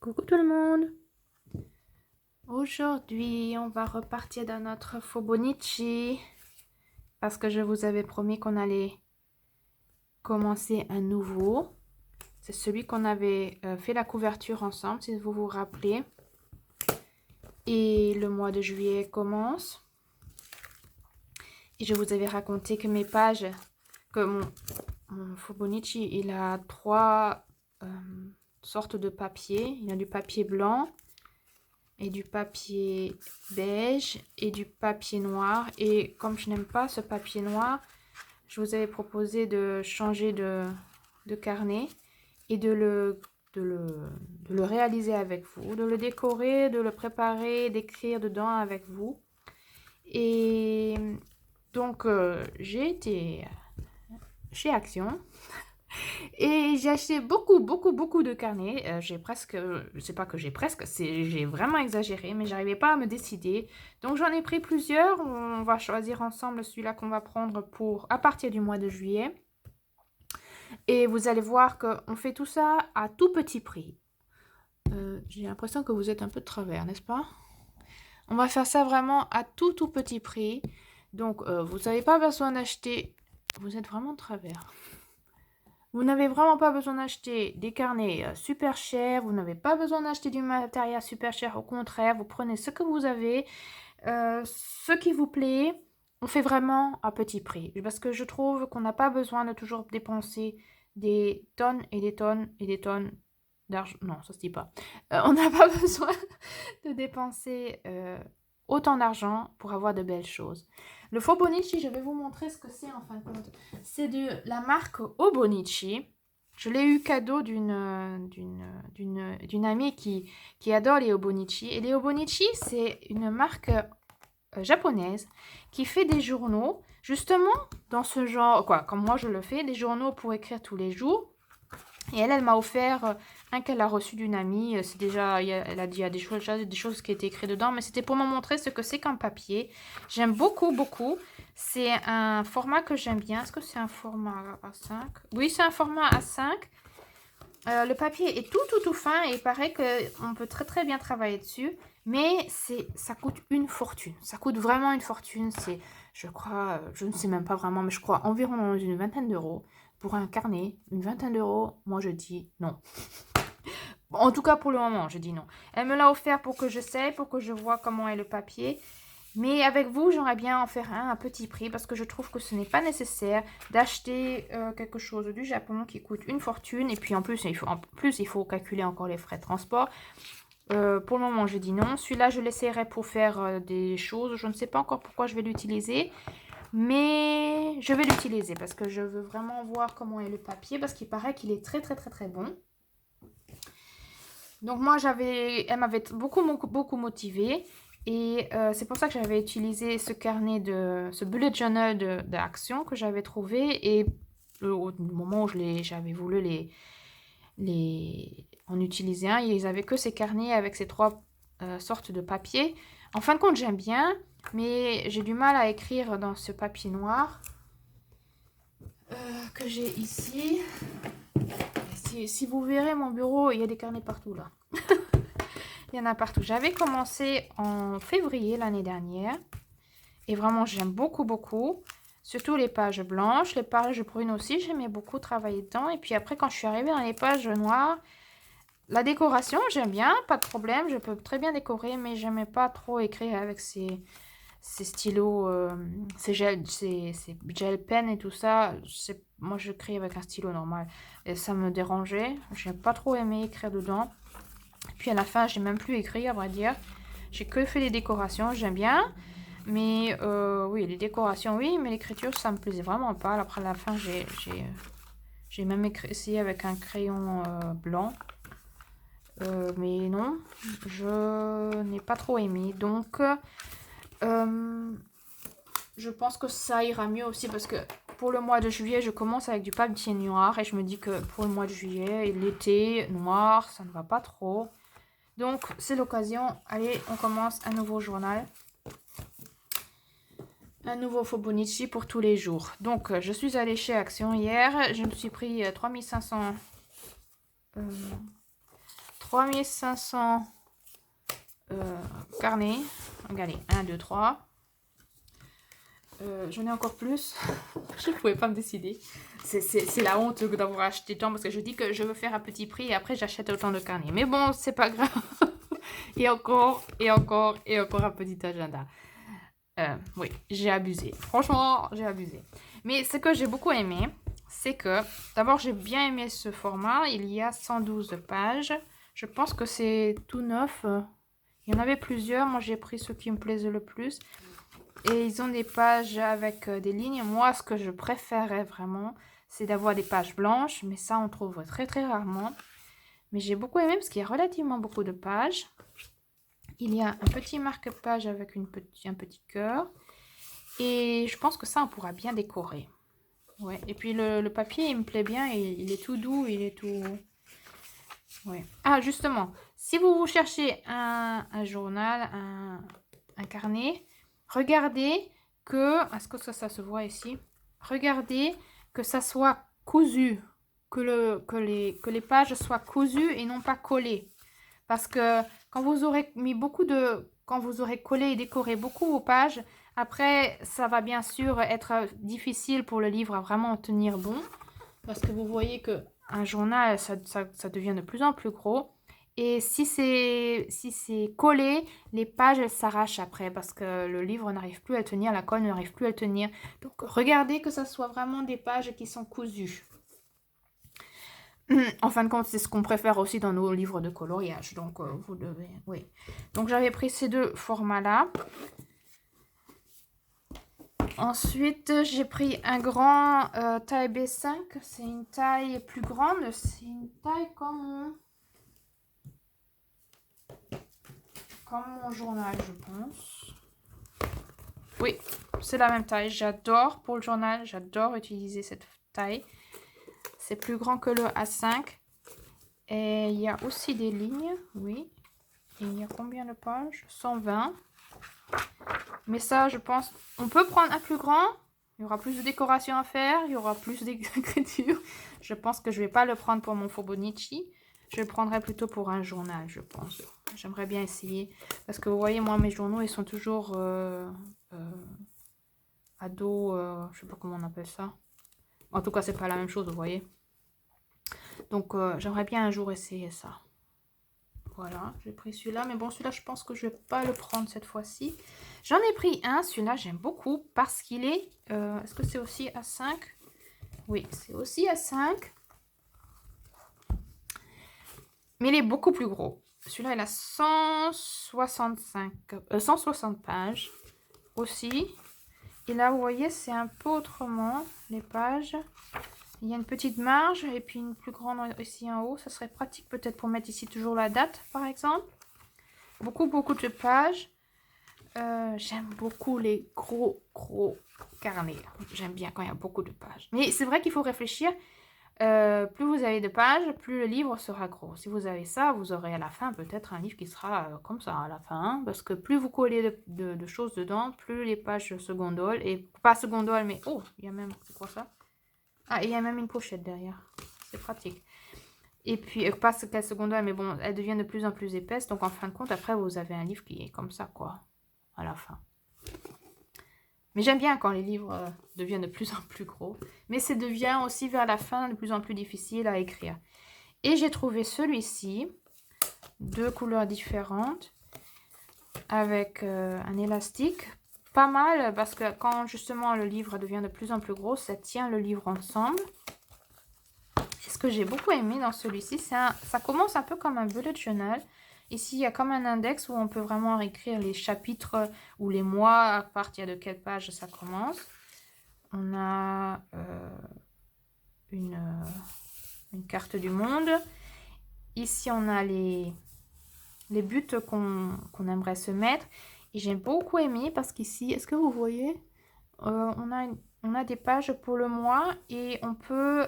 Coucou tout le monde. Aujourd'hui, on va repartir dans notre Fobonichi parce que je vous avais promis qu'on allait commencer un nouveau. C'est celui qu'on avait fait la couverture ensemble, si vous vous rappelez. Et le mois de juillet commence. Et je vous avais raconté que mes pages, que mon Fobonichi, il a trois sortes de papier. Il y a du papier blanc et du papier beige et du papier noir. Et comme je n'aime pas ce papier noir, je vous avais proposé de changer de carnet et de le réaliser avec vous, de le décorer, de le préparer, d'écrire dedans avec vous. Et donc, j'ai été chez Action et j'ai acheté beaucoup de carnets. J'ai presque, c'est pas que j'ai presque, j'ai vraiment exagéré, mais j'arrivais pas à me décider. Donc j'en ai pris plusieurs. On va choisir ensemble celui-là qu'on va prendre pour à partir du mois de juillet. Et vous allez voir qu'on fait tout ça à tout petit prix. J'ai l'impression que vous êtes un peu de travers, n'est-ce pas? On va faire ça vraiment à tout petit prix. Donc vous n'avez pas besoin d'acheter. Vous êtes vraiment de travers. Vous n'avez vraiment pas besoin d'acheter des carnets super chers, vous n'avez pas besoin d'acheter du matériel super cher, au contraire, vous prenez ce que vous avez, ce qui vous plaît, on fait vraiment à petit prix. Parce que je trouve qu'on n'a pas besoin de toujours dépenser des tonnes et des tonnes et des tonnes d'argent. Non, ça se dit pas. On n'a pas besoin de dépenser autant d'argent pour avoir de belles choses. Le Fobonichi, je vais vous montrer ce que c'est en fin de compte. C'est de la marque Obonichi. Je l'ai eu cadeau d'une amie qui adore les Obonichi. Et les Obonichi, c'est une marque japonaise qui fait des journaux, justement dans ce genre, quoi, comme moi je le fais, des journaux pour écrire tous les jours. Et elle m'a offert un qu'elle a reçu d'une amie. C'est déjà, elle a dit, il y a des choses qui étaient écrites dedans, mais c'était pour me montrer ce que c'est qu'un papier. J'aime beaucoup. C'est un format que j'aime bien. Est-ce que c'est un format A5? Oui, c'est un format A5. Le papier est tout fin et il paraît qu'on peut très bien travailler dessus. Mais ça coûte une fortune. Ça coûte vraiment une fortune. C'est, je crois, je ne sais même pas vraiment, mais je crois environ une vingtaine d'euros. Pour un carnet, une vingtaine d'euros, moi je dis non. En tout cas pour le moment, je dis non. Elle me l'a offert pour que j'essaie, pour que je vois comment est le papier. Mais avec vous, j'aimerais bien en faire un à petit prix parce que je trouve que ce n'est pas nécessaire d'acheter quelque chose du Japon qui coûte une fortune. Et puis en plus, il faut calculer encore les frais de transport. Pour le moment, je dis non. Celui-là, je l'essaierai pour faire des choses. Je ne sais pas encore pourquoi je vais l'utiliser. Mais je vais l'utiliser parce que je veux vraiment voir comment est le papier. Parce qu'il paraît qu'il est très bon. Donc moi, elle m'avait beaucoup motivée. Et c'est pour ça que j'avais utilisé ce carnet ce bullet journal d'Action que j'avais trouvé. Et au moment où j'avais voulu en utiliser un, ils n'avaient que ces carnets avec ces trois sortes de papier. En fin de compte, j'aime bien, mais j'ai du mal à écrire dans ce papier noir que j'ai ici. Si vous verrez mon bureau, il y a des carnets partout là. Il y en a partout. J'avais commencé en février l'année dernière. Et vraiment, j'aime beaucoup. Surtout les pages blanches. Les pages brunes aussi, j'aimais beaucoup travailler dedans. Et puis après, quand je suis arrivée dans les pages noires, la décoration, j'aime bien, pas de problème. Je peux très bien décorer, mais j'aimais pas trop écrire avec ces stylos, ces gel pen et tout ça. Moi, je crée avec un stylo normal. Et ça me dérangeait. J'ai pas trop aimé écrire dedans. Puis à la fin, j'ai même plus écrit, à vrai dire. J'ai que fait les décorations, j'aime bien. Mais oui, les décorations, oui, mais l'écriture, ça me plaisait vraiment pas. Après, à la fin, j'ai même essayé avec un crayon blanc. Mais non, je n'ai pas trop aimé. Donc, je pense que ça ira mieux aussi parce que pour le mois de juillet, je commence avec du papier noir. Et je me dis que pour le mois de juillet, l'été, noir, ça ne va pas trop. Donc, c'est l'occasion. Allez, on commence un nouveau journal. Un nouveau Fobonichi pour tous les jours. Donc, je suis allée chez Action hier. Je me suis pris 3500 3500 carnets. Regardez, 1, 2, 3. J'en ai encore plus. Je ne pouvais pas me décider. C'est la honte d'avoir acheté tant parce que je dis que je veux faire un petit prix et après j'achète autant de carnets. Mais bon, c'est pas grave. Et encore, et encore, et encore un petit agenda. Oui, j'ai abusé. Franchement, j'ai abusé. Mais ce que j'ai beaucoup aimé, c'est que d'abord j'ai bien aimé ce format. Il y a 112 pages. Je pense que c'est tout neuf. Il y en avait plusieurs. Moi, j'ai pris ceux qui me plaisaient le plus. Et ils ont des pages avec des lignes. Moi, ce que je préférais vraiment, c'est d'avoir des pages blanches. Mais ça, on trouve très très rarement. Mais j'ai beaucoup aimé parce qu'il y a relativement beaucoup de pages. Il y a un petit marque-page avec un petit cœur. Et je pense que ça, on pourra bien décorer. Ouais. Et puis le papier, il me plaît bien. Il est tout doux, il est tout... Ouais. Ah, justement, si vous cherchez un journal, un carnet, regardez que... Est-ce que ça se voit ici? Regardez que ça soit cousu. Que les pages soient cousues et non pas collées. Parce que quand vous aurez mis quand vous aurez collé et décoré beaucoup vos pages, après, ça va bien sûr être difficile pour le livre à vraiment tenir bon. Parce que vous voyez qu'un journal, ça devient de plus en plus gros. Et si c'est collé, les pages s'arrachent après parce que le livre n'arrive plus à le tenir, la colle n'arrive plus à le tenir. Donc, regardez que ça soit vraiment des pages qui sont cousues. En fin de compte, c'est ce qu'on préfère aussi dans nos livres de coloriage. Donc, vous devez... Oui. Donc, j'avais pris ces deux formats-là. Ensuite, j'ai pris un grand taille B5. C'est une taille plus grande. C'est une taille comme mon journal, je pense. Oui, c'est la même taille. J'adore pour le journal. J'adore utiliser cette taille. C'est plus grand que le A5. Et il y a aussi des lignes, oui. Et il y a combien de pages? 120. Mais ça, je pense, on peut prendre un plus grand. Il y aura plus de décoration à faire. Il y aura plus d'écriture. Je pense que je ne vais pas le prendre pour mon Fobonichi. Je le prendrai plutôt pour un journal, je pense. J'aimerais bien essayer. Parce que vous voyez, moi, mes journaux, ils sont toujours à dos. Je ne sais pas comment on appelle ça. En tout cas, c'est pas la même chose, vous voyez. Donc, j'aimerais bien un jour essayer ça. Voilà, j'ai pris celui-là. Mais bon, celui-là, je pense que je ne vais pas le prendre cette fois-ci. J'en ai pris un. Celui-là, j'aime beaucoup parce qu'il est... Est-ce que c'est aussi A5? Oui, c'est aussi A5. Mais il est beaucoup plus gros. Celui-là, il a 160 pages aussi. Et là, vous voyez, c'est un peu autrement, les pages. Il y a une petite marge et puis une plus grande ici en haut. Ça serait pratique peut-être pour mettre ici toujours la date, par exemple. Beaucoup de pages. J'aime beaucoup les gros carnets. J'aime bien quand il y a beaucoup de pages. Mais c'est vrai qu'il faut réfléchir. Plus vous avez de pages, plus le livre sera gros. Si vous avez ça, vous aurez à la fin peut-être un livre qui sera comme ça à la fin. Hein, parce que plus vous collez de choses dedans, plus les pages se gondolent. Et pas se gondolent, mais... Oh, il y a même... C'est quoi ça? Ah, il y a même une pochette derrière. C'est pratique. Et puis, pas qu'elles se gondolent, mais bon, elles deviennent de plus en plus épaisses. Donc, en fin de compte, après, vous avez un livre qui est comme ça, quoi. À la fin. Mais j'aime bien quand les livres deviennent de plus en plus gros. Mais ça devient aussi vers la fin de plus en plus difficile à écrire. Et j'ai trouvé celui-ci, 2 couleurs différentes, avec un élastique. Pas mal, parce que quand justement le livre devient de plus en plus gros, ça tient le livre ensemble. Et ce que j'ai beaucoup aimé dans celui-ci, ça commence un peu comme un bullet journal. Ici, il y a comme un index où on peut vraiment écrire les chapitres ou les mois, à partir de quelle page ça commence. On a une carte du monde. Ici, on a les buts qu'on aimerait se mettre. Et j'ai beaucoup aimé parce qu'ici, est-ce que vous voyez, on a des pages pour le mois et on peut,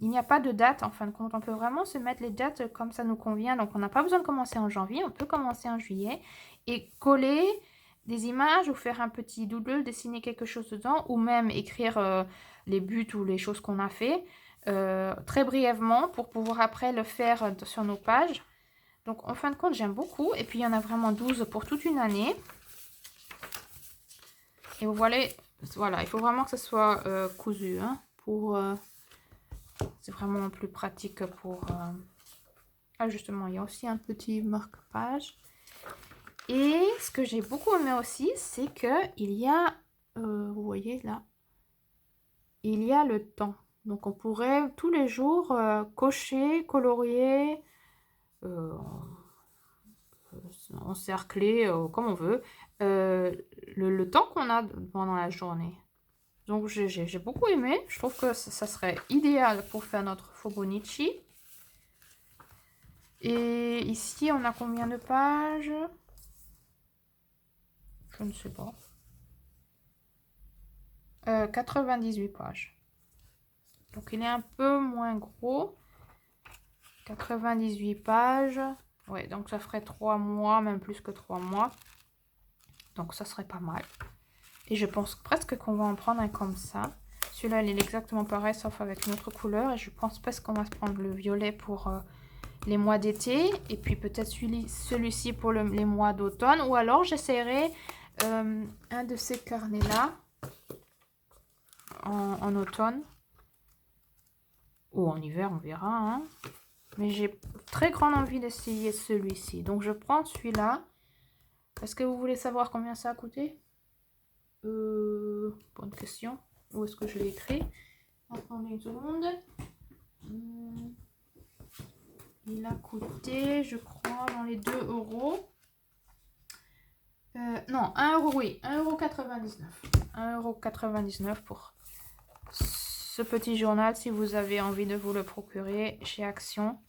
il n'y a pas de date en fin de compte. On peut vraiment se mettre les dates comme ça nous convient. Donc, on n'a pas besoin de commencer en janvier. On peut commencer en juillet et coller des images ou faire un petit doodle, dessiner quelque chose dedans ou même écrire les buts ou les choses qu'on a fait très brièvement pour pouvoir après le faire sur nos pages. Donc, en fin de compte, j'aime beaucoup. Et puis, il y en a vraiment 12 pour toute une année. Et vous voyez, voilà, il faut vraiment que ce soit cousu. Hein, c'est vraiment plus pratique pour... Ah, justement, il y a aussi un petit marque-page. Et ce que j'ai beaucoup aimé aussi, c'est qu'il y a... vous voyez, là, il y a le temps. Donc, on pourrait tous les jours cocher, colorier... encercler comme on veut le temps qu'on a pendant la journée. Donc j'ai beaucoup aimé. Je trouve que ça serait idéal pour faire notre Fobonichi. Et ici on a combien de pages? Je ne sais pas. 98 pages. Donc il est un peu moins gros. 98 pages. Ouais, donc ça ferait 3 mois, même plus que 3 mois. Donc ça serait pas mal. Et je pense presque qu'on va en prendre un comme ça. Celui-là, il est exactement pareil, sauf avec une autre couleur. Et je pense presque qu'on va se prendre le violet pour les mois d'été. Et puis peut-être celui-ci pour les mois d'automne. Ou alors, j'essaierai un de ces carnets-là en automne. Ou en hiver, on verra. Hein. Mais j'ai très grande envie d'essayer celui-ci. Donc, je prends celui-là. Est-ce que vous voulez savoir combien ça a coûté? Bonne question. Où est-ce que je l'ai écrit? Attendez une seconde. Il a coûté, je crois, dans les 2 euros. Non, 1 euro, oui. 1,99 €. 1,99 € pour ce petit journal si vous avez envie de vous le procurer chez Action.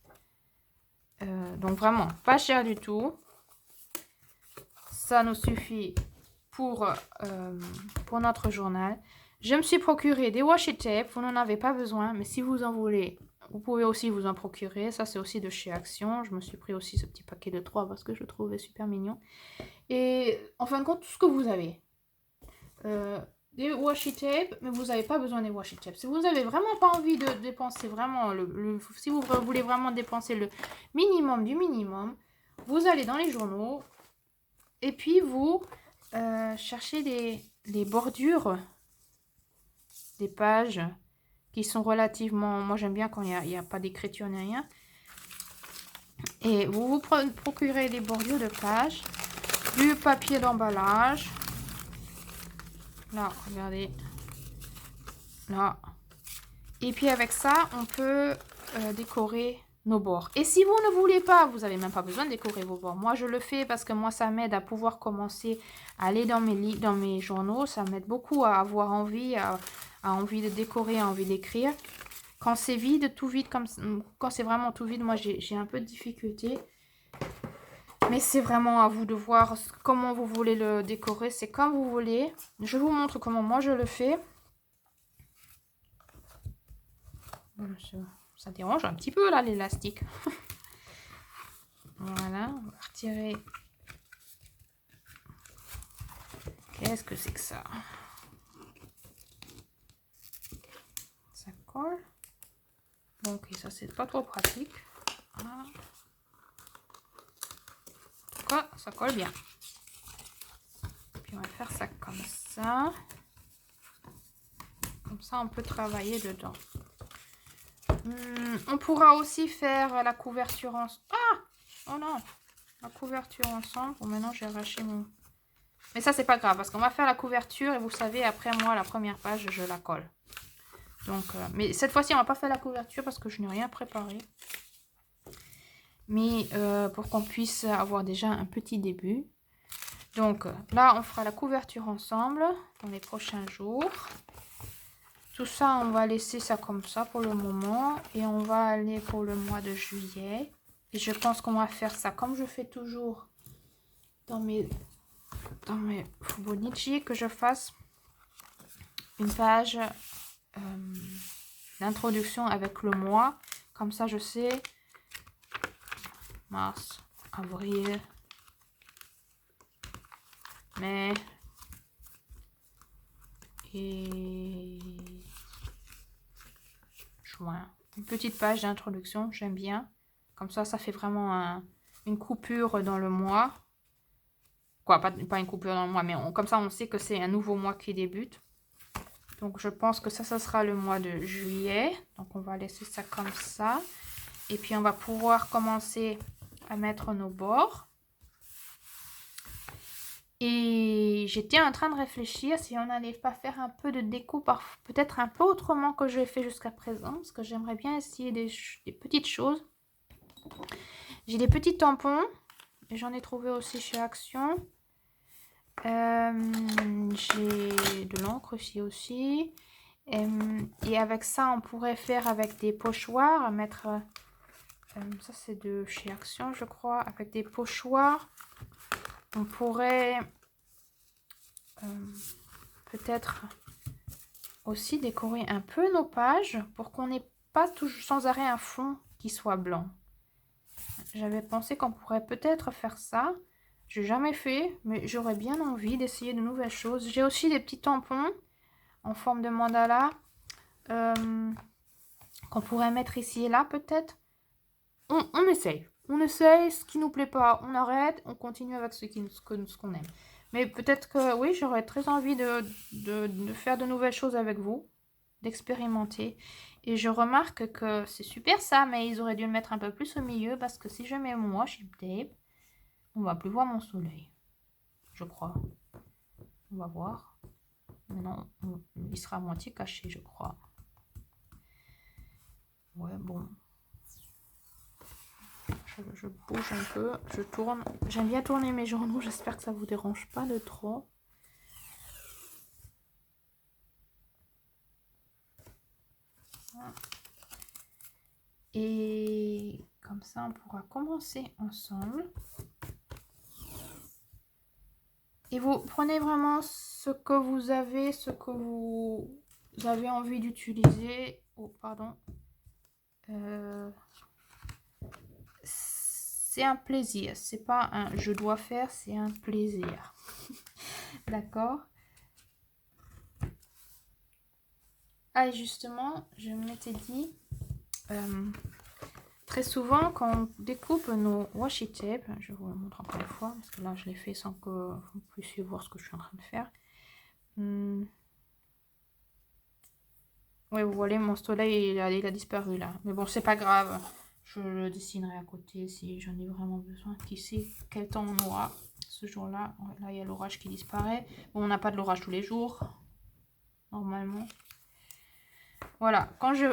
Donc vraiment, pas cher du tout. Ça nous suffit pour notre journal. Je me suis procuré des washi tape. Vous n'en avez pas besoin, mais si vous en voulez, vous pouvez aussi vous en procurer. Ça, c'est aussi de chez Action. Je me suis pris aussi ce petit paquet de 3 parce que je le trouvais super mignon. Et en fin de compte, tout ce que vous avez. Des washi tape, mais vous n'avez pas besoin des washi tape. Si vous n'avez vraiment pas envie de dépenser vraiment, si vous voulez vraiment dépenser le minimum du minimum, vous allez dans les journaux et puis vous cherchez les bordures des pages qui sont relativement... Moi, j'aime bien quand il n'y a pas d'écriture ni rien. Et vous vous procurez des bordures de pages, du papier d'emballage. Là, regardez. Là. Et puis avec ça, on peut décorer nos bords. Et si vous ne voulez pas, vous n'avez même pas besoin de décorer vos bords. Moi, je le fais parce que moi, ça m'aide à pouvoir commencer à aller dans mes journaux. Ça m'aide beaucoup à avoir envie, à envie de décorer, à envie d'écrire. Quand c'est vide, tout vide, quand c'est vraiment tout vide, moi, j'ai un peu de difficulté. Mais c'est vraiment à vous de voir comment vous voulez le décorer. C'est comme vous voulez. Je vous montre comment moi, je le fais. Ça dérange un petit peu là l'élastique. Voilà, on va retirer. Qu'est-ce que c'est que ça? Ça colle. Donc ça c'est pas trop pratique. Voilà. En tout cas, ça colle bien. Puis on va faire ça comme ça. Comme ça on peut travailler dedans. On pourra aussi faire la couverture ensemble. Ah! Oh non! La couverture ensemble. Bon, maintenant, j'ai arraché mon... Mais ça, c'est pas grave, parce qu'on va faire la couverture. Et vous savez, après, moi, la première page, je la colle. Donc, mais cette fois-ci, on va pas faire la couverture, parce que je n'ai rien préparé. Mais pour qu'on puisse avoir déjà un petit début. Donc, là, on fera la couverture ensemble dans les prochains jours. Tout ça, on va laisser ça comme ça pour le moment. Et on va aller pour le mois de juillet. Et je pense qu'on va faire ça comme je fais toujours dans mes Fobonichi, que je fasse une page d'introduction avec le mois. Comme ça, je sais mars, avril, mai et juin. Une petite page d'introduction, j'aime bien. Comme ça, ça fait vraiment une coupure dans le mois. Quoi, pas une coupure dans le mois, mais comme ça, on sait que c'est un nouveau mois qui débute. Donc, je pense que ça sera le mois de juillet. Donc, on va laisser ça comme ça. Et puis, on va pouvoir commencer à mettre nos bords. Et j'étais en train de réfléchir si on n'allait pas faire un peu de déco, peut-être un peu autrement que j'ai fait jusqu'à présent. Parce que j'aimerais bien essayer des petites choses. J'ai des petits tampons. Et j'en ai trouvé aussi chez Action. J'ai de l'encre ici aussi. Et avec ça, on pourrait faire avec des pochoirs. Mettre... ça, c'est de chez Action, je crois. Avec des pochoirs. On pourrait peut-être aussi décorer un peu nos pages pour qu'on n'ait pas toujours sans arrêt un fond qui soit blanc. J'avais pensé qu'on pourrait peut-être faire ça. Je n'ai jamais fait, mais j'aurais bien envie d'essayer de nouvelles choses. J'ai aussi des petits tampons en forme de mandala qu'on pourrait mettre ici et là peut-être. On essaye. On essaye, ce qui nous plaît pas, on arrête, on continue avec ce qu'on aime. Mais peut-être que oui, j'aurais très envie de faire de nouvelles choses avec vous, d'expérimenter. Et je remarque que c'est super ça, mais ils auraient dû le mettre un peu plus au milieu parce que si je mets mon washi tape, on va plus voir mon soleil, je crois. On va voir. Mais non, il sera à moitié caché, je crois. Ouais, bon. Je bouge un peu, je tourne. J'aime bien tourner mes journaux, j'espère que ça vous dérange pas de trop. Et comme ça, on pourra commencer ensemble. Et vous prenez vraiment ce que vous avez, envie d'utiliser. Oh, pardon. C'est un plaisir. C'est pas un je dois faire, c'est un plaisir. D'accord? Ah, et justement, je m'étais dit, très souvent, quand on découpe nos washi tape, je vous le montre encore une fois, parce que là, je l'ai fait sans que vous puissiez voir ce que je suis en train de faire. Oui, vous voyez, mon soleil, il a disparu là. Mais bon, c'est pas grave. Je le dessinerai à côté si j'en ai vraiment besoin. Qui sait quel temps on aura ce jour-là. Là, il y a l'orage qui disparaît. Bon, on n'a pas de l'orage tous les jours, normalement. Voilà, quand j'ai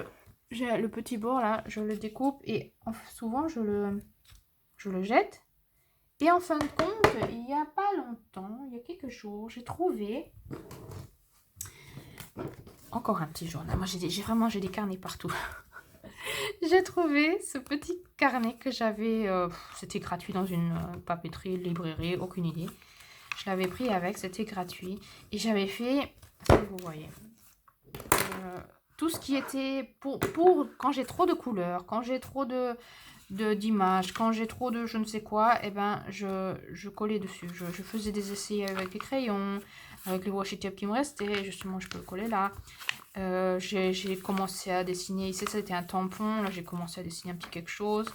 le petit bord là, je le découpe et souvent je le jette. Et en fin de compte, il n'y a pas longtemps, il y a quelques jours, j'ai trouvé encore un petit journal. Moi, j'ai des carnets partout. J'ai trouvé ce petit carnet que j'avais, c'était gratuit dans une papeterie, librairie, aucune idée. Je l'avais pris avec, c'était gratuit. Et j'avais fait, si vous voyez, tout ce qui était pour quand j'ai trop de couleurs, quand j'ai trop d'images, quand j'ai trop de je ne sais quoi, et ben je collais dessus. Je faisais des essais avec les crayons, avec les washi tape qui me restaient. Justement, je peux le coller là. J'ai commencé à dessiner. Ici, c'était un tampon. Là, j'ai commencé à dessiner un petit quelque chose.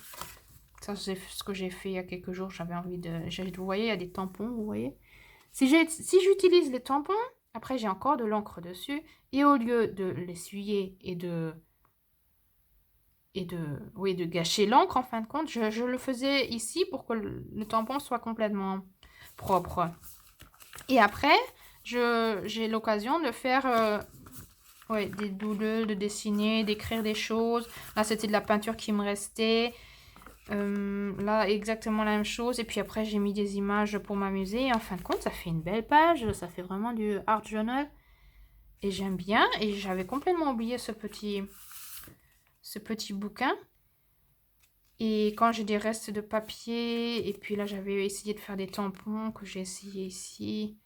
Ça, c'est ce que j'ai fait il y a quelques jours. J'avais envie de... Vous voyez, il y a des tampons, vous voyez. Si j'utilise les tampons, après, j'ai encore de l'encre dessus. Et au lieu de l'essuyer et de gâcher l'encre, en fin de compte, je le faisais ici pour que le tampon soit complètement propre. Et après, j'ai l'occasion de faire des doodles, de dessiner, d'écrire des choses. Là, c'était de la peinture qui me restait. Là, exactement la même chose. Et puis après, j'ai mis des images pour m'amuser. Et en fin de compte, ça fait une belle page. Ça fait vraiment du art journal. Et j'aime bien. Et j'avais complètement oublié ce petit bouquin. Et quand j'ai des restes de papier, et puis là j'avais essayé de faire des tampons que j'ai essayé ici.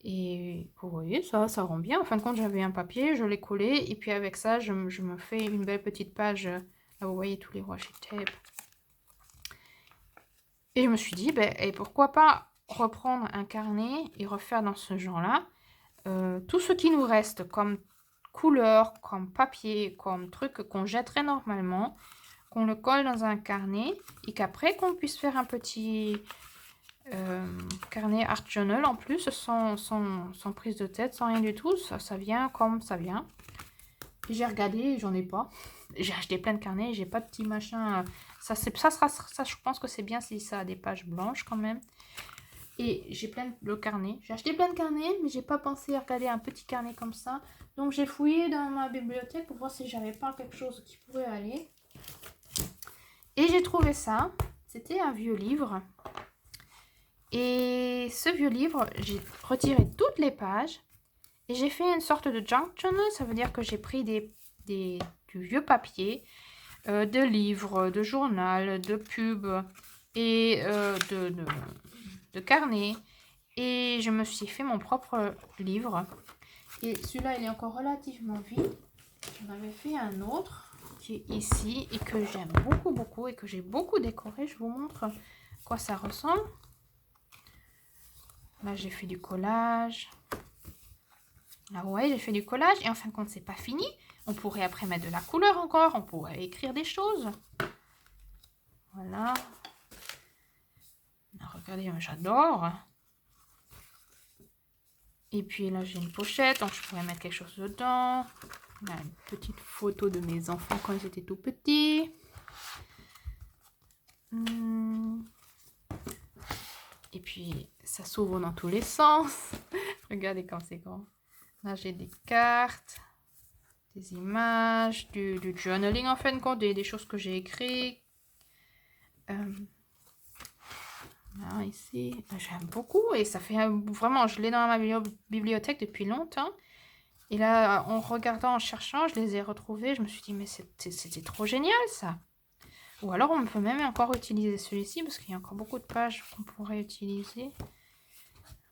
Et vous voyez, ça rend bien. En fin de compte, j'avais un papier, je l'ai collé, et puis avec ça, je me fais une belle petite page. Là, vous voyez tous les washi tape. Et je me suis dit, et pourquoi pas reprendre un carnet et refaire dans ce genre-là tout ce qui nous reste comme couleur, comme papier, comme truc qu'on jetterait normalement. qu'on le colle dans un carnet et qu'après qu'on puisse faire un petit carnet art journal en plus sans prise de tête, sans rien du tout. Ça vient comme ça vient. J'ai regardé, j'en ai pas. J'ai acheté plein de carnets, j'ai pas de petits machins. Ça, je pense que c'est bien si ça a des pages blanches quand même. Et j'ai plein de carnets. J'ai acheté plein de carnets, mais j'ai pas pensé à regarder un petit carnet comme ça. Donc j'ai fouillé dans ma bibliothèque pour voir si j'avais pas quelque chose qui pourrait aller. Et j'ai trouvé ça. C'était un vieux livre. Et ce vieux livre, j'ai retiré toutes les pages. Et j'ai fait une sorte de junk journal. Ça veut dire que j'ai pris du vieux papier, de livres, de journal, de pubs et de carnets. Et je me suis fait mon propre livre. Et celui-là, il est encore relativement vide. J'en avais fait un autre qui est ici et que j'aime beaucoup, beaucoup et que j'ai beaucoup décoré. Je vous montre à quoi ça ressemble. Là, j'ai fait du collage. Là, ouais, j'ai fait du collage. Et en fin de compte, c'est pas fini. On pourrait après mettre de la couleur encore. On pourrait écrire des choses. Voilà. Là, regardez, j'adore. Et puis là, j'ai une pochette, donc je pourrais mettre quelque chose dedans. Là, une petite photo de mes enfants quand ils étaient tout petits. Et puis, ça s'ouvre dans tous les sens. Regardez comme c'est grand. Là, j'ai des cartes, des images, du journaling en fin de compte, des choses que j'ai écrites. Là, ici, j'aime beaucoup et ça fait vraiment, je l'ai dans ma bibliothèque depuis longtemps. Et là, en regardant, en cherchant, je les ai retrouvés. Je me suis dit, mais c'était trop génial ça. Ou alors, on peut même encore utiliser celui-ci parce qu'il y a encore beaucoup de pages qu'on pourrait utiliser.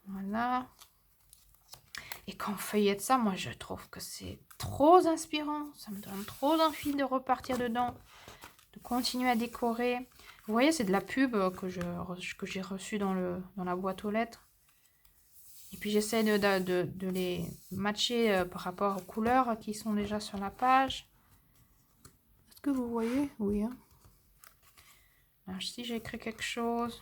Voilà. Et quand on feuillette ça, moi, je trouve que c'est trop inspirant. Ça me donne trop d'envie de repartir dedans, de continuer à décorer. Vous voyez, c'est de la pub que j'ai reçue dans la boîte aux lettres. Et puis j'essaie de les matcher par rapport aux couleurs qui sont déjà sur la page. Est-ce que vous voyez? Oui. Hein. Là, ici, j'ai écrit quelque chose.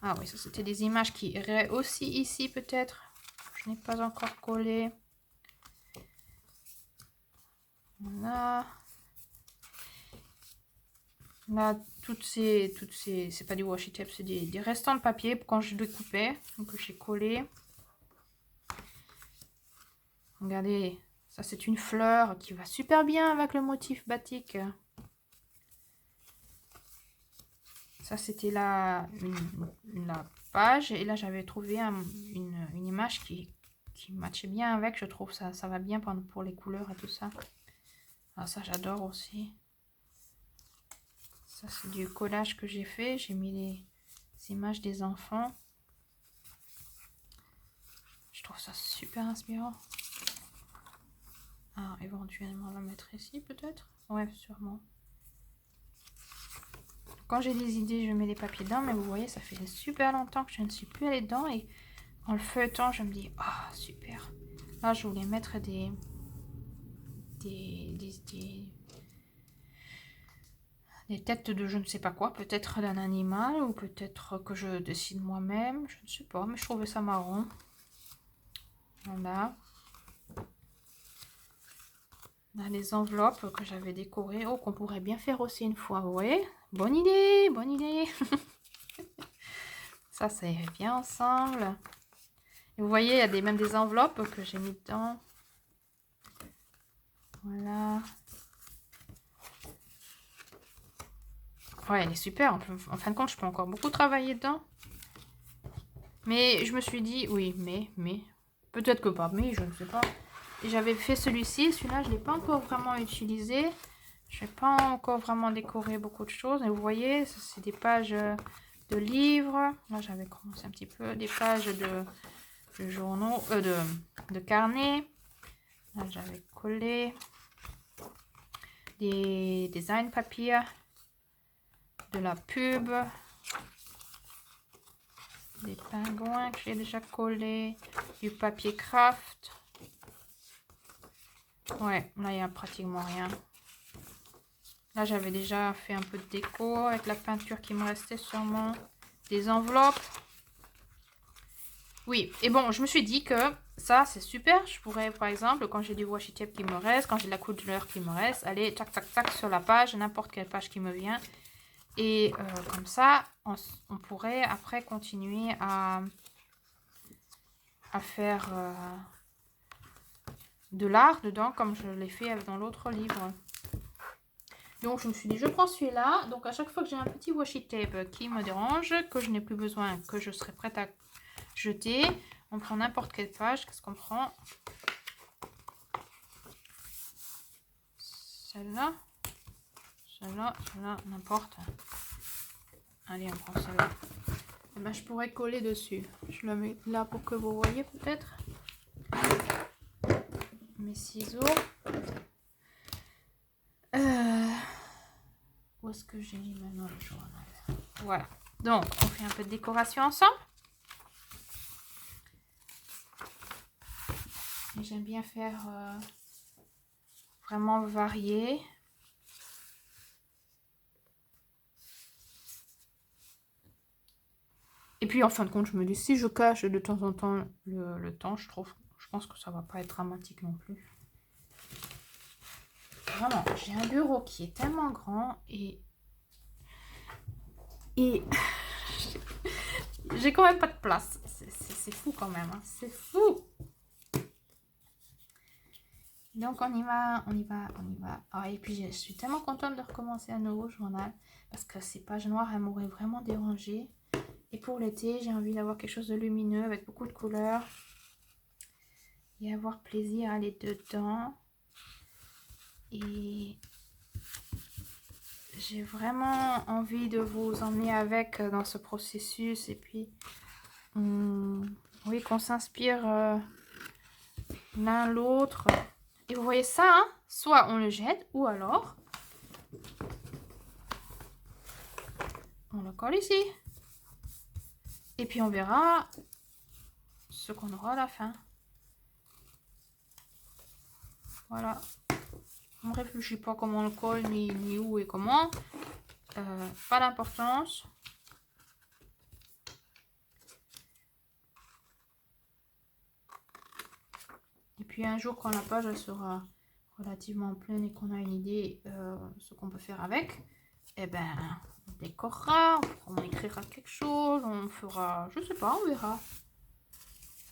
Ah oui, ça c'était des images qui iraient aussi ici peut-être. Je n'ai pas encore collé. Voilà. Là, c'est pas du washi tape, c'est des restants de papier quand je découpais, donc j'ai collé. Regardez, ça c'est une fleur qui va super bien avec le motif batik. Ça c'était la page et là j'avais trouvé une image qui matchait bien avec, je trouve ça va bien pour les couleurs et tout ça. Alors ça j'adore aussi. Ça c'est du collage que j'ai fait, j'ai mis les images des enfants. Je trouve ça super inspirant. Ah, éventuellement le mettre ici peut-être. Ouais, sûrement. Quand j'ai des idées, je mets les papiers dedans, mais vous voyez, ça fait super longtemps que je ne suis plus allée dedans et en le feuilletant, je me dis, ah, super. Là, je voulais mettre des têtes de je ne sais pas quoi, peut-être d'un animal ou peut-être que je dessine moi-même, je ne sais pas, mais je trouvais ça marrant. Voilà. Là, les enveloppes que j'avais décorées, oh, qu'on pourrait bien faire aussi une fois, vous voyez? Bonne idée, bonne idée. Ça irait bien ensemble. Et vous voyez, il y a même des enveloppes que j'ai mis dedans. Voilà. Ouais, elle est super. En fin de compte, je peux encore beaucoup travailler dedans. Mais je me suis dit, oui, mais, peut-être que pas, mais je ne sais pas. Et j'avais fait celui-ci. Celui-là, je ne l'ai pas encore vraiment utilisé. Je n'ai pas encore vraiment décoré beaucoup de choses. Et vous voyez, c'est des pages de livres. Là, j'avais commencé un petit peu. Des pages de journaux, de carnets. Là, j'avais collé des design papier, de la pub, des pingouins que j'ai déjà collé, du papier craft. Ouais, là, il n'y a pratiquement rien. Là, j'avais déjà fait un peu de déco avec la peinture qui me restait sûrement. Des enveloppes. Oui, et bon, je me suis dit que ça, c'est super. Je pourrais, par exemple, quand j'ai du washi tape qui me reste, quand j'ai de la couleur qui me reste, aller tac, tac, tac sur la page, n'importe quelle page qui me vient. Et comme ça, on pourrait après continuer à faire de l'art dedans, comme je l'ai fait dans l'autre livre. Donc, je me suis dit, je prends celui-là. Donc, à chaque fois que j'ai un petit washi tape qui me dérange, que je n'ai plus besoin, que je serai prête à jeter, on prend n'importe quelle page. Qu'est-ce qu'on prend? Celle-là. Celle-là, celle-là, n'importe. Allez, on prend celle-là. Et ben, je pourrais coller dessus. Je la mets là pour que vous voyez peut-être. Mes ciseaux. Où est-ce que j'ai mis maintenant le journal? Voilà. Donc, on fait un peu de décoration ensemble. J'aime bien faire vraiment varier. Et puis en fin de compte, je me dis, si je cache de temps en temps le temps, je pense que ça va pas être dramatique non plus. Vraiment, j'ai un bureau qui est tellement grand et j'ai quand même pas de place. C'est fou quand même, hein. C'est fou. Donc on y va, on y va, on y va. Ah, et puis je suis tellement contente de recommencer un nouveau journal parce que ces pages noires, elles m'auraient vraiment dérangée. Et pour l'été, j'ai envie d'avoir quelque chose de lumineux avec beaucoup de couleurs et avoir plaisir à aller dedans. Et j'ai vraiment envie de vous emmener avec dans ce processus et puis oui, qu'on s'inspire l'un l'autre. Et vous voyez ça, hein? Soit on le jette ou alors on le colle ici. Et puis on verra ce qu'on aura à la fin. Voilà. On ne réfléchit pas comment on le colle, ni où et comment. Pas d'importance. Et puis un jour, quand la page elle sera relativement pleine et qu'on a une idée ce qu'on peut faire avec, eh ben, on décorera, on écrira quelque chose, on fera, je sais pas, on verra.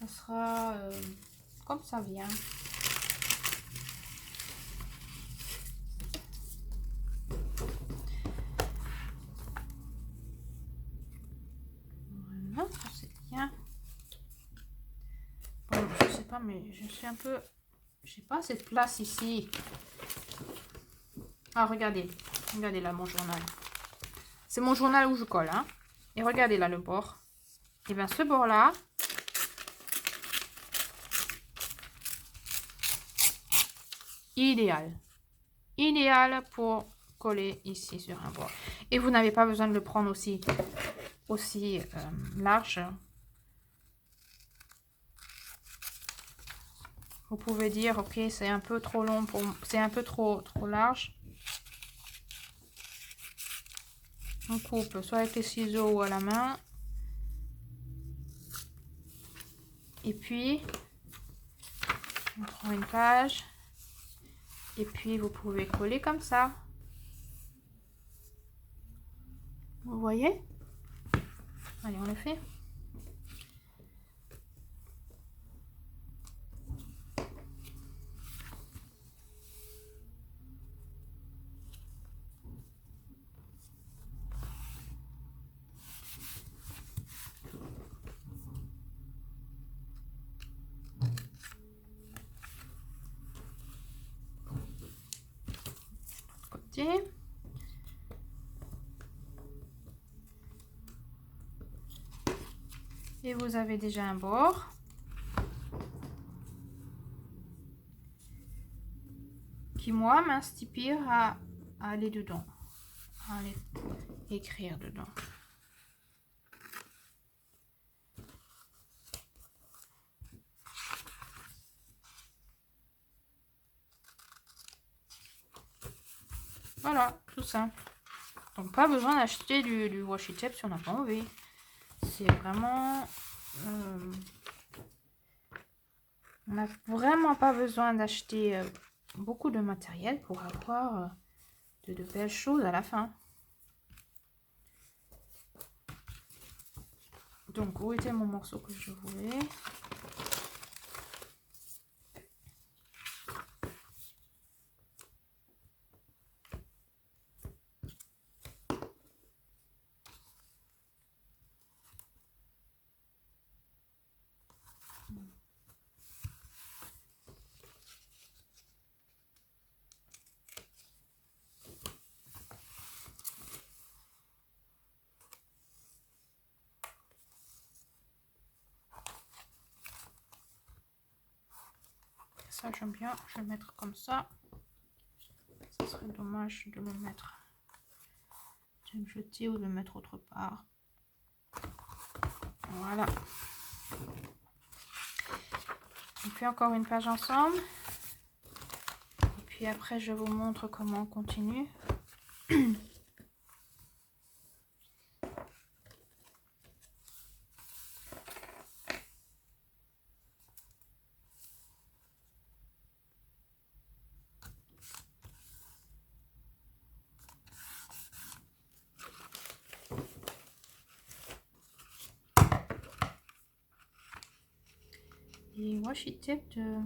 Ça sera comme ça vient. Voilà, ça c'est bien. Bon, je sais pas, mais je suis un peu... J'ai pas cette place ici. Ah, regardez. Regardez là mon journal. C'est mon journal où je colle, hein. Et regardez là le bord. Et bien ce bord-là, idéal. Idéal pour coller ici sur un bord. Et vous n'avez pas besoin de le prendre aussi large. Vous pouvez dire, ok, c'est un peu trop long, c'est un peu trop large. On coupe soit avec les ciseaux ou à la main. Et puis, on prend une page. Et puis, vous pouvez coller comme ça. Vous voyez? Allez, on le fait. Côté. Et vous avez déjà un bord. Qui, moi, m'inspire à aller dedans. À aller écrire dedans. Voilà, tout simple. Donc pas besoin d'acheter du washi tape si on n'a pas envie. C'est vraiment... on n'a vraiment pas besoin d'acheter beaucoup de matériel pour avoir de belles choses à la fin. Donc où était mon morceau que je voulais? Ça j'aime bien, je vais le mettre comme ça. Ça serait dommage de le mettre, de le jeter ou de le mettre autre part. Voilà. On fait encore une page ensemble. Et puis après je vous montre comment on continue. Les washi tape de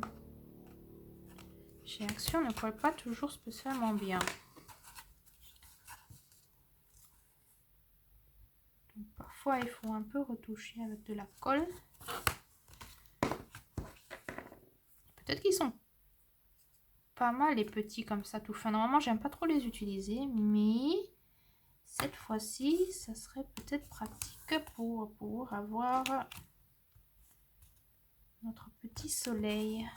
chez Action ne collent pas toujours spécialement bien. Donc, parfois il faut un peu retoucher avec de la colle. Peut-être qu'ils sont pas mal les petits comme ça tout fin. Normalement j'aime pas trop les utiliser, mais cette fois-ci ça serait peut-être pratique pour avoir notre petit soleil.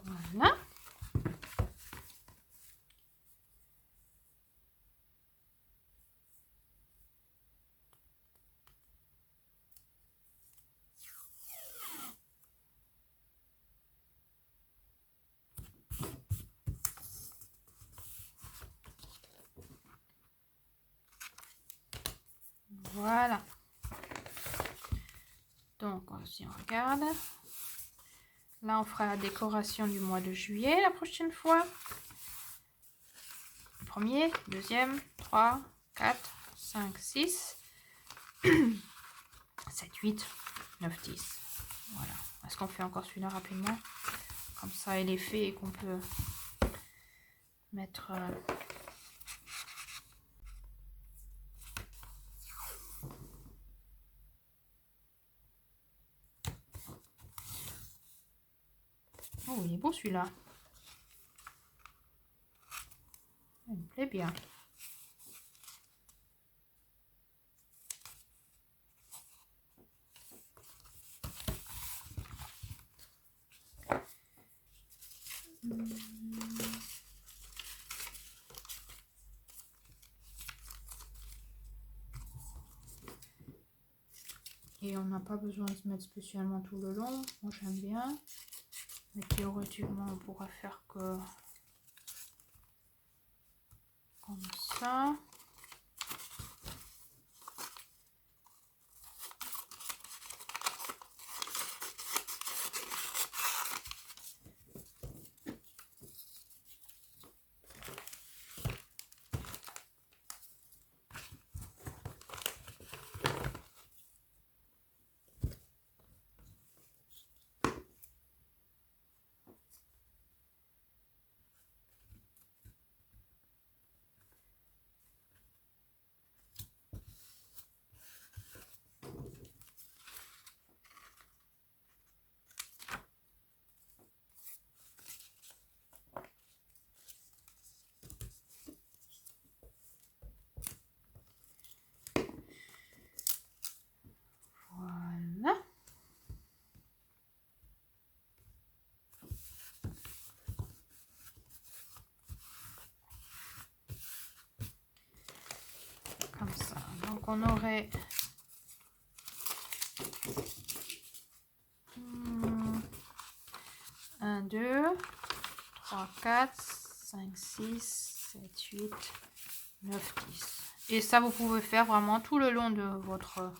Voilà. Voilà. Donc, si on regarde, là, on fera la décoration du mois de juillet la prochaine fois. Le premier, deuxième, 3, 4, 5, 6, 7, 8, 9, 10. Voilà. Est-ce qu'on fait encore celui-là rapidement? Comme ça, il est fait et qu'on peut mettre... Oh, il est beau celui-là. Il me plaît bien. Et on n'a pas besoin de se mettre spécialement tout le long. Moi, j'aime bien. Mais théoriquement, on pourra faire que comme ça. on aurait 1, 2, 3, 4, 5, 6, 7, 8, 9, 10. Et ça, vous pouvez faire vraiment tout le long de votre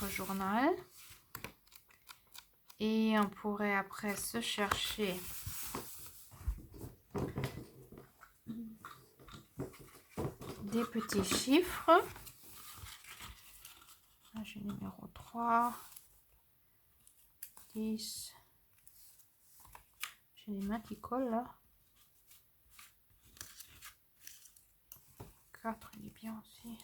journal. Et on pourrait après se chercher des petits chiffres. Là, j'ai numéro 3, 10. J'ai les mains qui collent là. 4, il est bien aussi.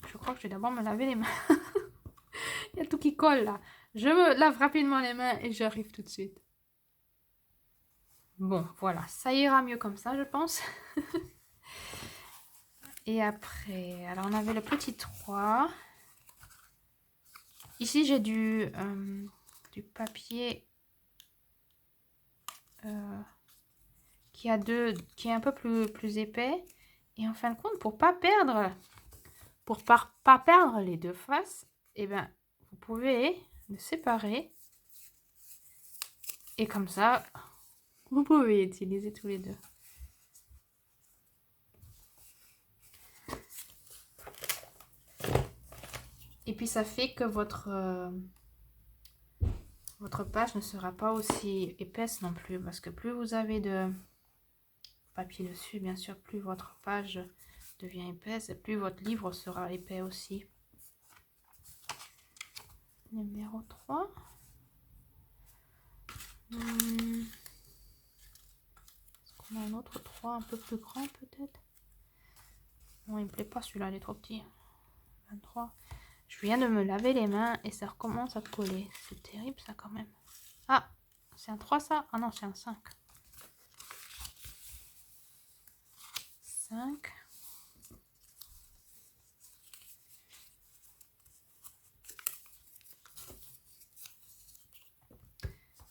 Je crois que je vais d'abord me laver les mains. Il y a tout qui colle là. Je me lave rapidement les mains et j'arrive tout de suite. Bon, voilà. Ça ira mieux comme ça, je pense. Et après, alors on avait le petit 3. Ici, j'ai du papier qui est un peu plus épais. Et en fin de compte, pour pas perdre les deux faces, eh ben, vous pouvez le séparer. Et comme ça, vous pouvez utiliser tous les deux. Et puis ça fait que votre page ne sera pas aussi épaisse non plus. Parce que plus vous avez de papier dessus, bien sûr, plus votre page devient épaisse. Et plus votre livre sera épais aussi. Numéro 3. Est-ce qu'on a un autre 3 un peu plus grand peut-être? Non, il me plaît pas celui-là, il est trop petit. 23. Je viens de me laver les mains et ça recommence à coller. C'est terrible ça quand même. Ah, c'est un 3 ça? Ah non, c'est un 5. 5.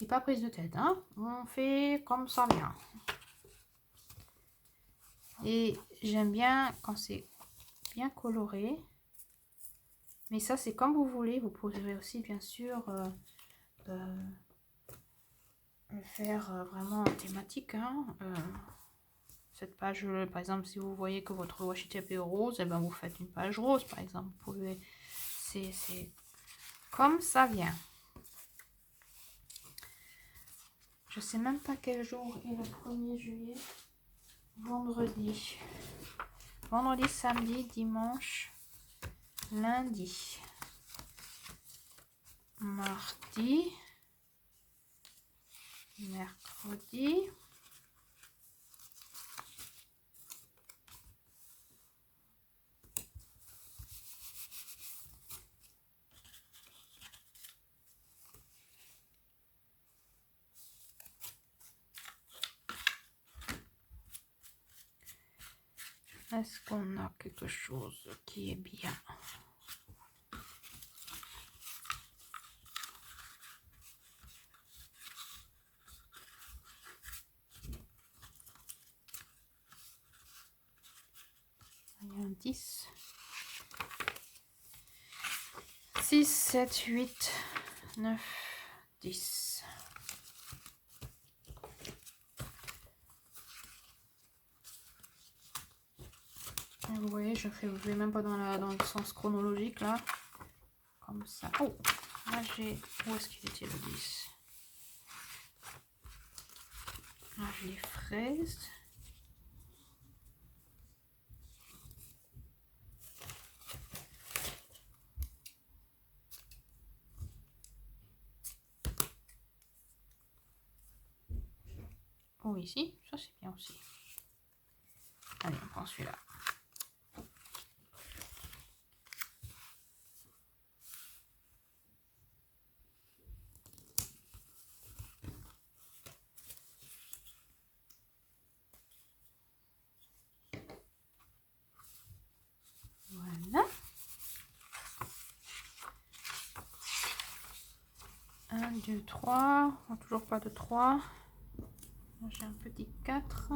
Et pas prise de tête, hein. On fait comme ça vient. Et j'aime bien quand c'est bien coloré. Mais ça, c'est comme vous voulez. Vous pourrez aussi, bien sûr, le faire vraiment en thématique. Hein. Cette page, par exemple, si vous voyez que votre washi tape est rose, et ben vous faites une page rose, par exemple. Vous pouvez, c'est comme ça vient. Je sais même pas quel jour est le 1er juillet. Vendredi. Vendredi, samedi, dimanche, lundi, mardi, mercredi, est-ce qu'on a quelque chose qui est bien? Il y a un 10. 6, 7, 8, 9, 10. Et vous voyez, je vais même pas dans le sens chronologique là. Comme ça. Oh, là j'ai... Où est-ce qu'il était le 10? Là j'ai les fraises. Oh, ici, ça c'est bien aussi. Allez, on prend celui-là. Voilà. 1, 2, 3. Toujours pas de 3. J'ai un petit 4.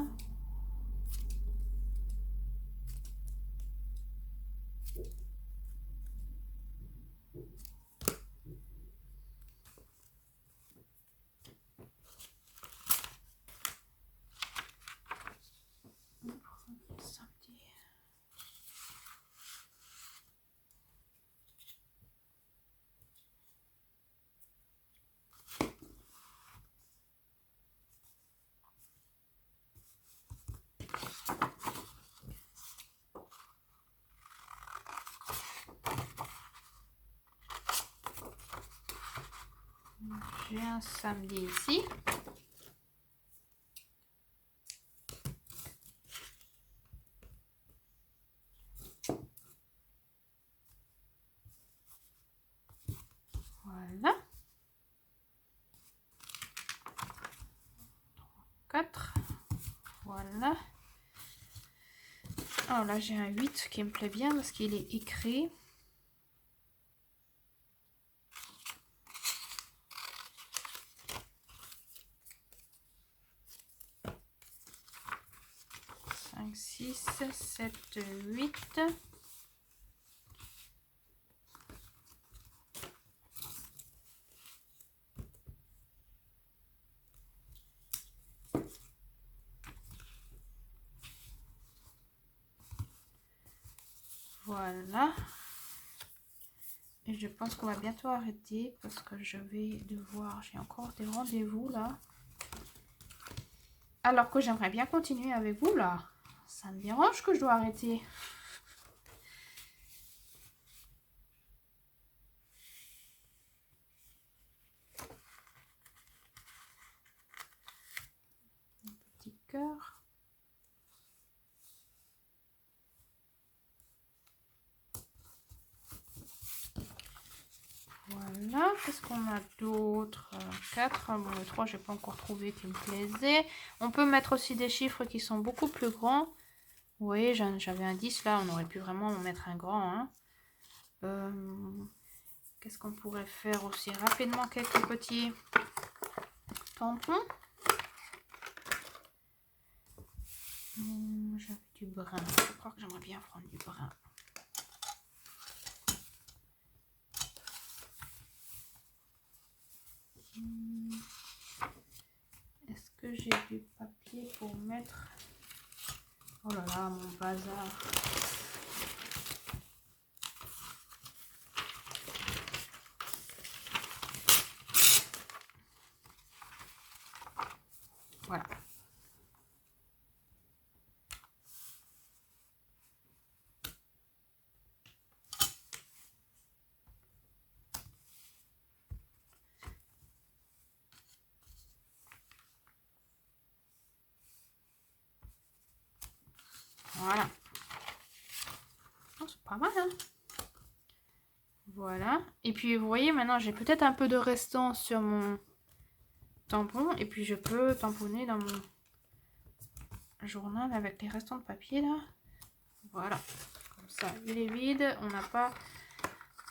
J'ai un samedi ici. Voilà. 4. Voilà. Oh là, j'ai un 8 qui me plaît bien parce qu'il est écrit. Cinq, 6, 7, 8. Voilà. Et je pense qu'on va bientôt arrêter parce que je vais devoir... J'ai encore des rendez-vous là. Alors que j'aimerais bien continuer avec vous là. Ça me dérange que je dois arrêter. Un petit cœur. Voilà, qu'est-ce qu'on a d'autre? 4, bon le 3 j'ai pas encore trouvé qui me plaisait. On peut mettre aussi des chiffres qui sont beaucoup plus grands. Vous voyez, j'avais un 10 là, on aurait pu vraiment mettre un grand. Hein. Qu'est-ce qu'on pourrait faire aussi? Rapidement, quelques petits tampons. J'avais du brun, je crois que j'aimerais bien prendre du brun. Est-ce que j'ai du papier pour mettre... Oh là là, mon bazar. Voilà. Voilà. Oh, c'est pas mal, hein? Voilà. Et puis, vous voyez, maintenant, j'ai peut-être un peu de restant sur mon tampon. Et puis, je peux tamponner dans mon journal avec les restants de papier, là. Voilà. Comme ça, il est vide. On n'a pas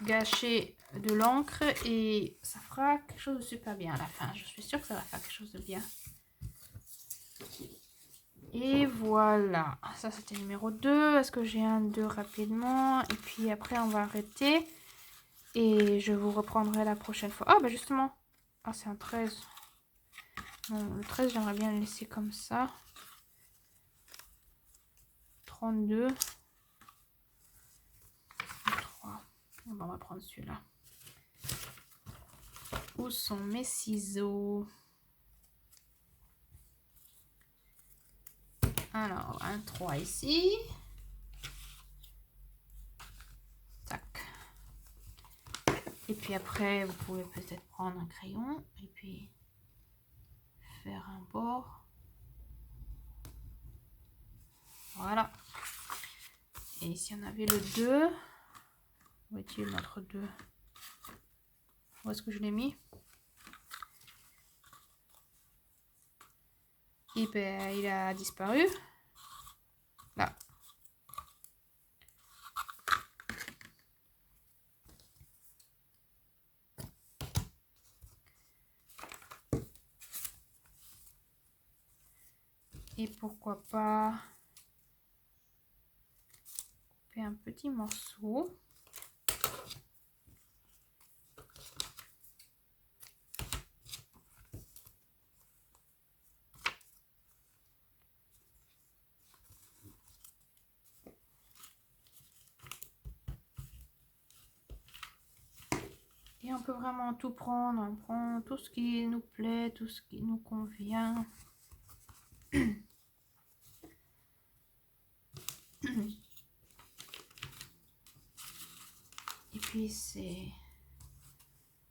gâché de l'encre. Et ça fera quelque chose de super bien à la fin. Je suis sûre que ça va faire quelque chose de bien. Et voilà, ça c'était numéro 2. Est-ce que j'ai un 2 rapidement? Et puis après on va arrêter. Et je vous reprendrai la prochaine fois. Ah bah justement. Ah c'est un 13. Non, le 13 j'aimerais bien le laisser comme ça. 32. 3. Bon, on va prendre celui-là. Où sont mes ciseaux? Alors, un 3 ici. Tac. Et puis après, vous pouvez peut-être prendre un crayon et puis faire un bord. Voilà. Et ici, on avait le 2. Où est-il notre 2? Où est-ce que je l'ai mis? Et ben, il a disparu. Là. Et pourquoi pas couper un petit morceau. Et on peut vraiment tout prendre. On prend tout ce qui nous plaît, tout ce qui nous convient. Et puis c'est...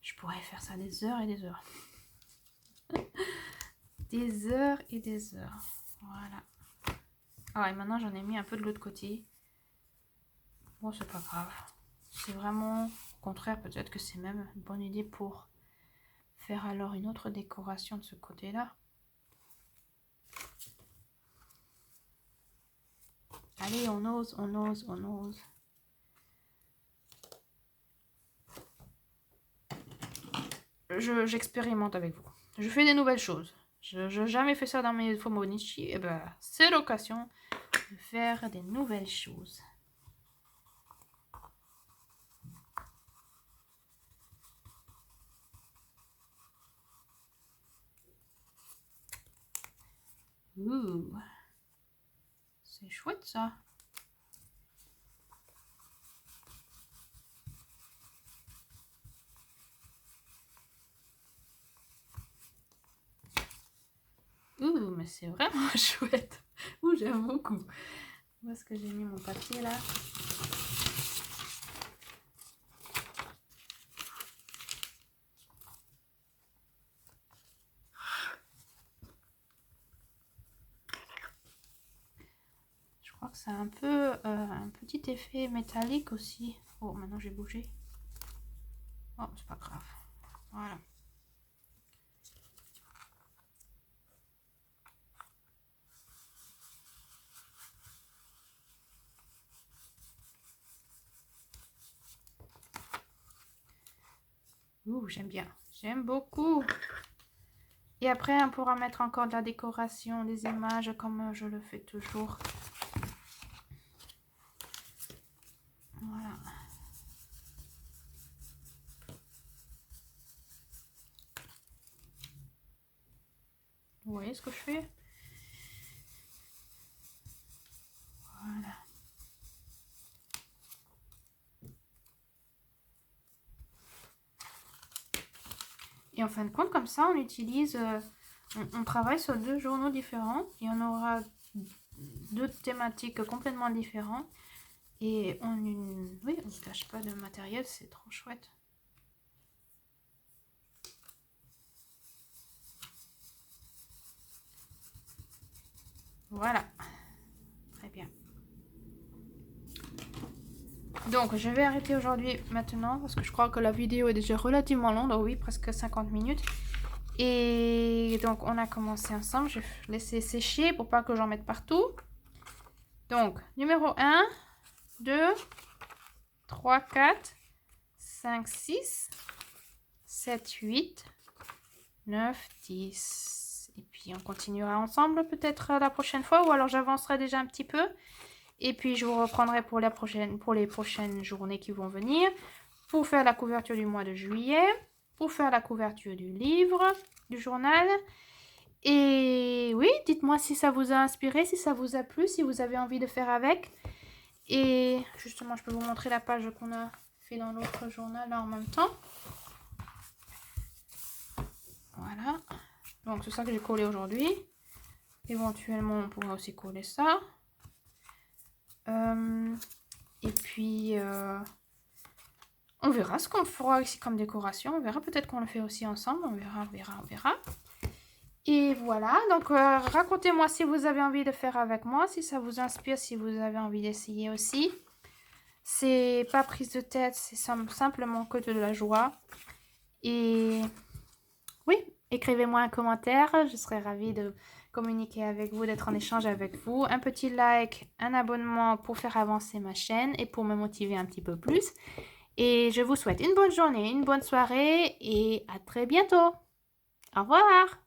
Je pourrais faire ça des heures et des heures. des heures et des heures. Voilà. Ah, et maintenant, j'en ai mis un peu de l'autre côté. Bon, c'est pas grave. C'est vraiment, au contraire, peut-être que c'est même une bonne idée pour faire alors une autre décoration de ce côté-là. Allez, on ose, on ose, on ose. J'expérimente avec vous. Je fais des nouvelles choses. Je n'ai jamais fait ça dans mes Fobonichi. Et ben, c'est l'occasion de faire des nouvelles choses. Ouh, c'est chouette ça. Ouh, mais c'est vraiment chouette. Ouh, j'aime beaucoup. Où est-ce que j'ai mis mon papier là? Je crois que c'est un peu un petit effet métallique aussi. Oh, maintenant j'ai bougé. Oh, c'est pas grave. Voilà. Ouh, j'aime bien. J'aime beaucoup. Et après, on pourra mettre encore de la décoration, des images, comme je le fais toujours. Voilà. Vous voyez ce que je fais? Voilà. Et en fin de compte, comme ça, on utilise... on travaille sur 2 journaux différents. Et on aura 2 thématiques complètement différentes. Et oui, on ne cache pas de matériel, c'est trop chouette. Voilà. Très bien. Donc, je vais arrêter aujourd'hui maintenant parce que je crois que la vidéo est déjà relativement longue. Oh oui, presque 50 minutes. Et donc, on a commencé ensemble. Je vais laisser sécher pour pas que j'en mette partout. Donc, numéro 1, 2, 3, 4, 5, 6, 7, 8, 9, 10. Et puis, on continuera ensemble peut-être la prochaine fois. Ou alors, j'avancerai déjà un petit peu. Et puis, je vous reprendrai pour les prochaines journées qui vont venir. Pour faire la couverture du mois de juillet. Pour faire la couverture du livre, du journal. Et oui, dites-moi si ça vous a inspiré, si ça vous a plu, si vous avez envie de faire avec. Et justement, je peux vous montrer la page qu'on a fait dans l'autre journal là en même temps. Voilà. Donc, c'est ça que j'ai collé aujourd'hui. Éventuellement, on pourra aussi coller ça. Et puis, on verra ce qu'on fera ici comme décoration. On verra, peut-être qu'on le fait aussi ensemble. On verra, on verra, on verra. Et voilà, donc racontez-moi si vous avez envie de faire avec moi, si ça vous inspire, si vous avez envie d'essayer aussi. C'est pas prise de tête, c'est simplement que de la joie. Et oui, écrivez-moi un commentaire, je serais ravie de communiquer avec vous, d'être en échange avec vous. Un petit like, un abonnement pour faire avancer ma chaîne et pour me motiver un petit peu plus. Et je vous souhaite une bonne journée, une bonne soirée et à très bientôt. Au revoir!